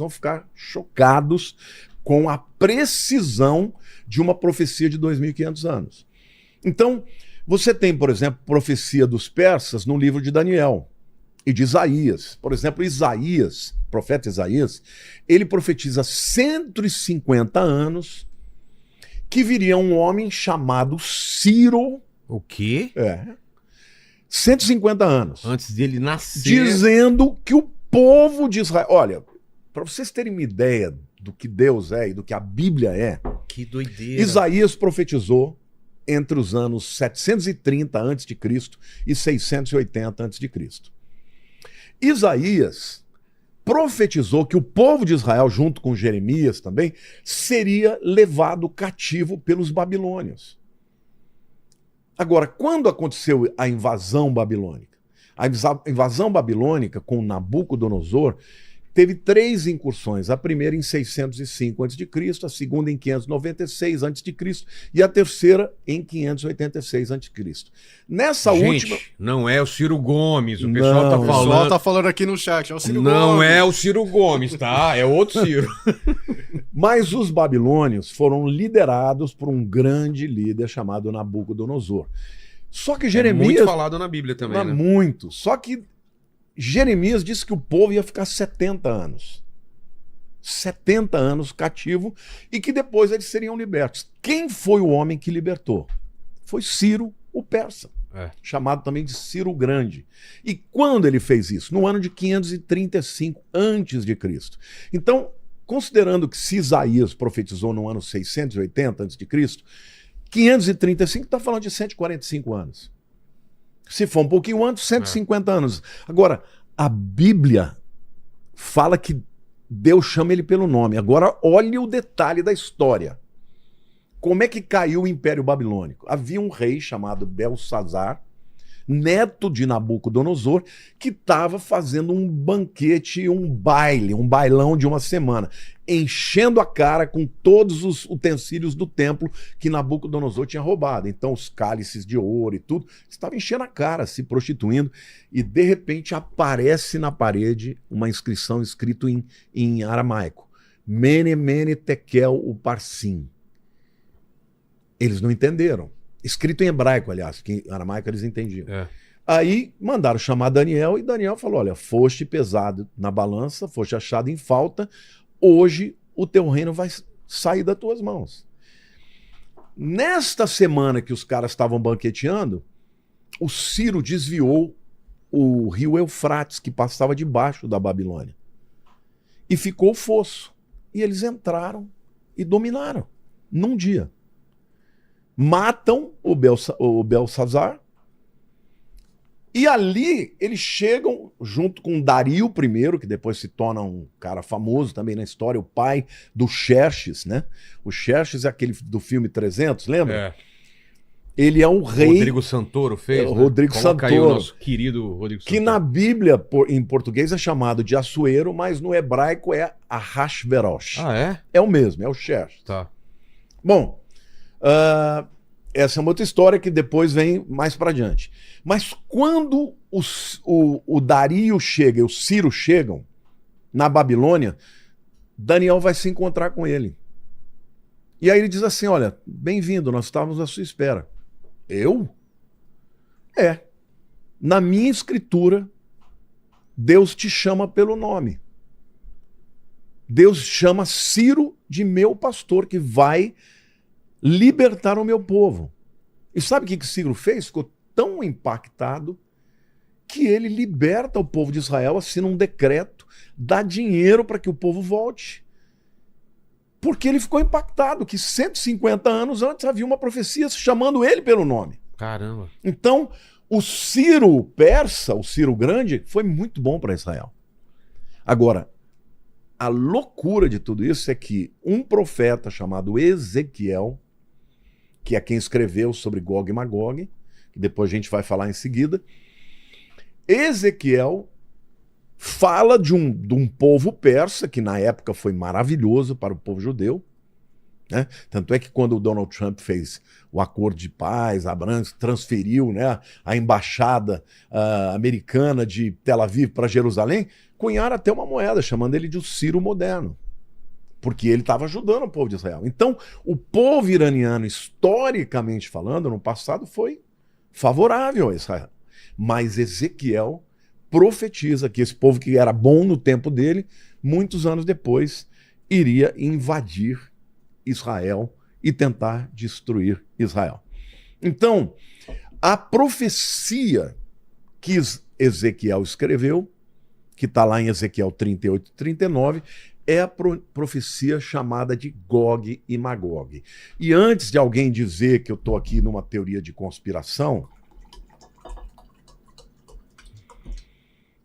vão ficar chocados com a precisão de uma profecia de 2.500 anos. Então, você tem, por exemplo, profecia dos persas no livro de Daniel e de Isaías. Por exemplo, Isaías, profeta Isaías, ele profetiza 150 anos que viria um homem chamado Ciro. O quê? 150 anos. Antes dele nascer. Dizendo que o povo de Israel... Olha, para vocês terem uma ideia do que Deus é e do que a Bíblia é, Que doideira. Isaías profetizou entre os anos 730 a.C. e 680 a.C. Isaías profetizou que o povo de Israel, junto com Jeremias também, seria levado cativo pelos babilônios. Agora, quando aconteceu a invasão babilônica? A invasão babilônica com Nabucodonosor teve 3 incursões. A primeira em 605 a.C., a segunda em 596 a.C. e a terceira em 586 a.C. Nessa última... não é o Ciro Gomes, o pessoal tá O pessoal falando. tá falando aqui no chat, é o Ciro Não Gomes. é o Ciro Gomes, tá? É outro Ciro. Mas os babilônios foram liderados por um grande líder chamado Nabucodonosor. Só que Jeremias... É muito falado na Bíblia também, né? Muito. Só que Jeremias disse que o povo ia ficar 70 anos. 70 anos cativo e que depois eles seriam libertos. Quem foi o homem que libertou? Foi Ciro, o persa. Chamado também de Ciro Grande. E quando ele fez isso? No ano de 535 a.C. Então, considerando que se Isaías profetizou no ano 680 a.C., 535 está falando de 145 anos. Se for um pouquinho antes, 150 anos. Agora, a Bíblia fala que Deus chama ele pelo nome. Agora, olhe o detalhe da história. Como é que caiu o Império Babilônico? Havia um rei chamado Belsazar, neto de Nabucodonosor, que estava fazendo um banquete, um baile, um bailão de uma semana, enchendo a cara com todos os utensílios do templo que Nabucodonosor tinha roubado. Então, os cálices de ouro e tudo, estava enchendo a cara, se prostituindo, e de repente aparece na parede uma inscrição escrita em aramaico: Mene, Mene, Tekel, Uparsim. Eles não entenderam. Escrito em hebraico, aliás, que em aramaico eles entendiam. Aí mandaram chamar Daniel e Daniel falou: olha, foste pesado na balança, foste achado em falta, hoje o teu reino vai sair das tuas mãos. Nesta semana que os caras estavam banqueteando, o Ciro desviou o rio Eufrates, que passava debaixo da Babilônia. E ficou o fosso. E eles entraram e dominaram num dia. Matam o Belsazar, e ali eles chegam junto com Dario I, que depois se torna um cara famoso também na história, o pai do Xerxes, né? O Xerxes é aquele do filme 300, lembra? Ele é um rei... Rodrigo Santoro fez, né? Rodrigo Coloca Santoro. aí o nosso querido Rodrigo Santoro. Que na Bíblia, em português, é chamado de Assuero, mas no hebraico é Ahasverosh. Ah, é? É o mesmo, é o Xerxes. Tá. Bom, essa é uma outra história que depois vem mais pra diante. Mas quando o Dario chega e o Ciro chegam na Babilônia, Daniel vai se encontrar com ele. E aí ele diz assim: olha, bem-vindo, nós estávamos à sua espera. Eu? Na minha escritura, Deus te chama pelo nome. Deus chama Ciro de meu pastor, que vai libertar o meu povo. E sabe o que Ciro fez? Ficou tão impactado que ele liberta o povo de Israel, assina um decreto, dá dinheiro para que o povo volte. Porque ele ficou impactado que 150 anos antes havia uma profecia chamando ele pelo nome. Caramba. Então, o Ciro persa, o Ciro Grande, foi muito bom para Israel. Agora, a loucura de tudo isso é que um profeta chamado Ezequiel, que é quem escreveu sobre Gog e Magog, que depois a gente vai falar em seguida, Ezequiel fala de um povo persa, que na época foi maravilhoso para o povo judeu, né? Tanto é que quando o Donald Trump fez o acordo de paz, transferiu, né, a embaixada americana de Tel Aviv para Jerusalém, cunharam até uma moeda, chamando ele de o Ciro moderno. Porque ele estava ajudando o povo de Israel. Então, o povo iraniano, historicamente falando, no passado foi favorável a Israel. Mas Ezequiel profetiza que esse povo que era bom no tempo dele, muitos anos depois, iria invadir Israel e tentar destruir Israel. Então, a profecia que Ezequiel escreveu, que está lá em Ezequiel 38 e 39, é a profecia chamada de Gog e Magog. E antes de alguém dizer que eu estou aqui numa teoria de conspiração,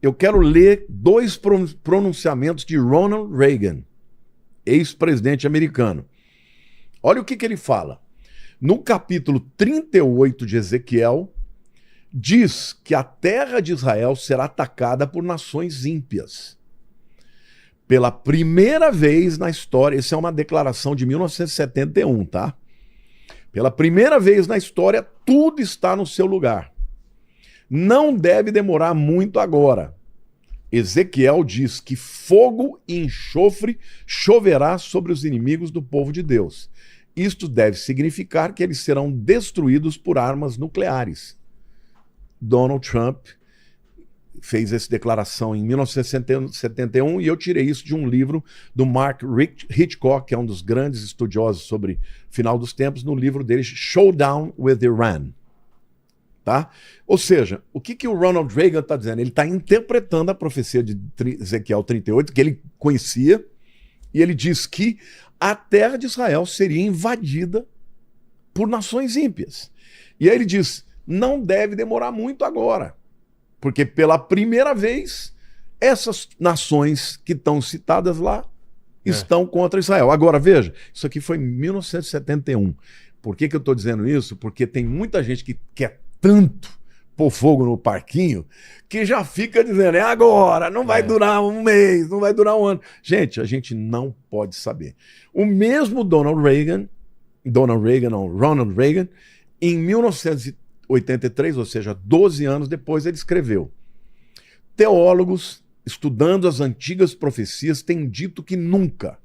eu quero ler 2 pronunciamentos de Ronald Reagan, ex-presidente americano. Olha o que ele fala. No capítulo 38 de Ezequiel, diz que a terra de Israel será atacada por nações ímpias. Pela primeira vez na história, isso é uma declaração de 1971, tá? Pela primeira vez na história, tudo está no seu lugar. Não deve demorar muito agora. Ezequiel diz que fogo e enxofre choverá sobre os inimigos do povo de Deus. Isto deve significar que eles serão destruídos por armas nucleares. Donald Trump fez essa declaração em 1971 e eu tirei isso de um livro do Mark Hitchcock, que é um dos grandes estudiosos sobre final dos tempos, no livro dele Showdown with Iran. Tá? Ou seja, o que o Ronald Reagan está dizendo? Ele está interpretando a profecia de Ezequiel 38, que ele conhecia, e ele diz que a terra de Israel seria invadida por nações ímpias. E aí ele diz, não deve demorar muito agora, porque pela primeira vez, essas nações que estão citadas lá estão contra Israel. Agora, veja, isso aqui foi em 1971. Por que eu estou dizendo isso? Porque tem muita gente que quer tanto pôr fogo no parquinho que já fica dizendo, é agora, não vai durar um mês, não vai durar um ano. Gente, a gente não pode saber. O mesmo Ronald Reagan, em 1983, ou seja, 12 anos depois, ele escreveu: teólogos, estudando as antigas profecias, têm dito que nunca,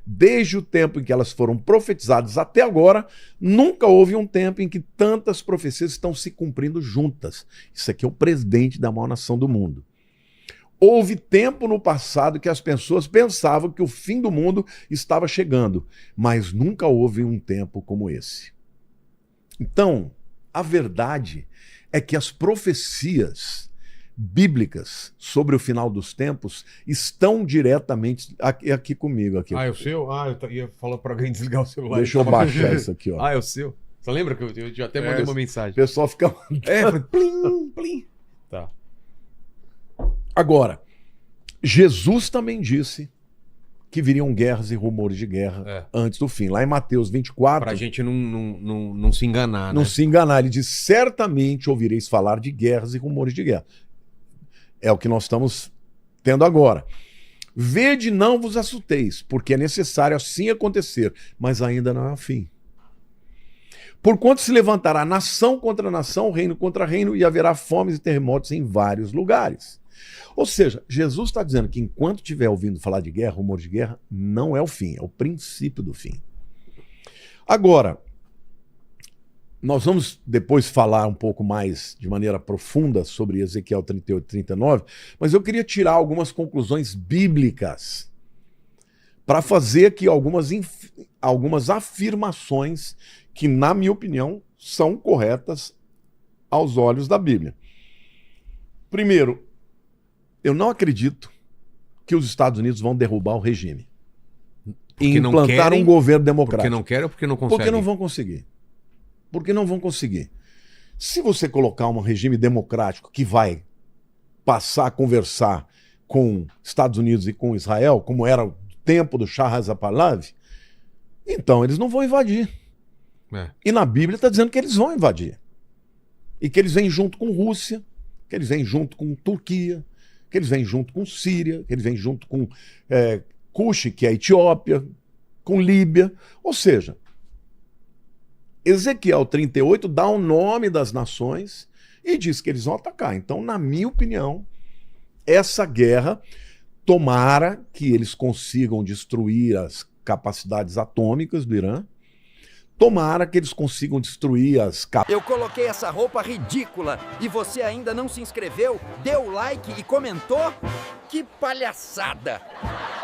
desde o tempo em que elas foram profetizadas até agora, nunca houve um tempo em que tantas profecias estão se cumprindo juntas. Isso aqui é o presidente da maior nação do mundo. Houve tempo no passado que as pessoas pensavam que o fim do mundo estava chegando, mas nunca houve um tempo como esse. Então, a verdade é que as profecias bíblicas sobre o final dos tempos estão diretamente aqui comigo. Aqui. Ah, é o seu? Ah, eu ia falar para alguém desligar o celular. Deixa eu baixar isso aqui, ó. Ah, é o seu? Você lembra que eu já até mandei uma mensagem? O pessoal fica... plim, plim. Tá. Agora, Jesus também disse que viriam guerras e rumores de guerra antes do fim. Lá em Mateus 24... Pra gente não se enganar, né? Não se enganar. Ele diz, certamente ouvireis falar de guerras e rumores de guerra. É o que nós estamos tendo agora. Vede, não vos assusteis, porque é necessário assim acontecer, mas ainda não é o fim. Porquanto se levantará nação contra nação, reino contra reino, e haverá fomes e terremotos em vários lugares. Ou seja, Jesus está dizendo que enquanto estiver ouvindo falar de guerra, rumor de guerra, não é o fim, é o princípio do fim. Agora, nós vamos depois falar um pouco mais de maneira profunda sobre Ezequiel 38 e 39, mas eu queria tirar algumas conclusões bíblicas para fazer aqui algumas afirmações que, na minha opinião, são corretas aos olhos da Bíblia. Primeiro, eu não acredito que os Estados Unidos vão derrubar o regime e implantar um governo democrático. Porque não querem ou porque não conseguem? Porque não vão conseguir. Porque não vão conseguir. Se você colocar um regime democrático que vai passar a conversar com Estados Unidos e com Israel, como era o tempo do Shah Reza Pahlavi, então eles não vão invadir. E na Bíblia está dizendo que eles vão invadir. E que eles vêm junto com Rússia, que eles vêm junto com Turquia, que eles vêm junto com Síria, que eles vêm junto com Cuxi, que é a Etiópia, com Líbia. Ou seja, Ezequiel 38 dá o nome das nações e diz que eles vão atacar. Então, na minha opinião, essa guerra Tomara que eles consigam destruir as capacidades atômicas do Irã. Tomara que eles consigam destruir as Eu coloquei essa roupa ridícula e você ainda não se inscreveu, deu like e comentou? Que palhaçada!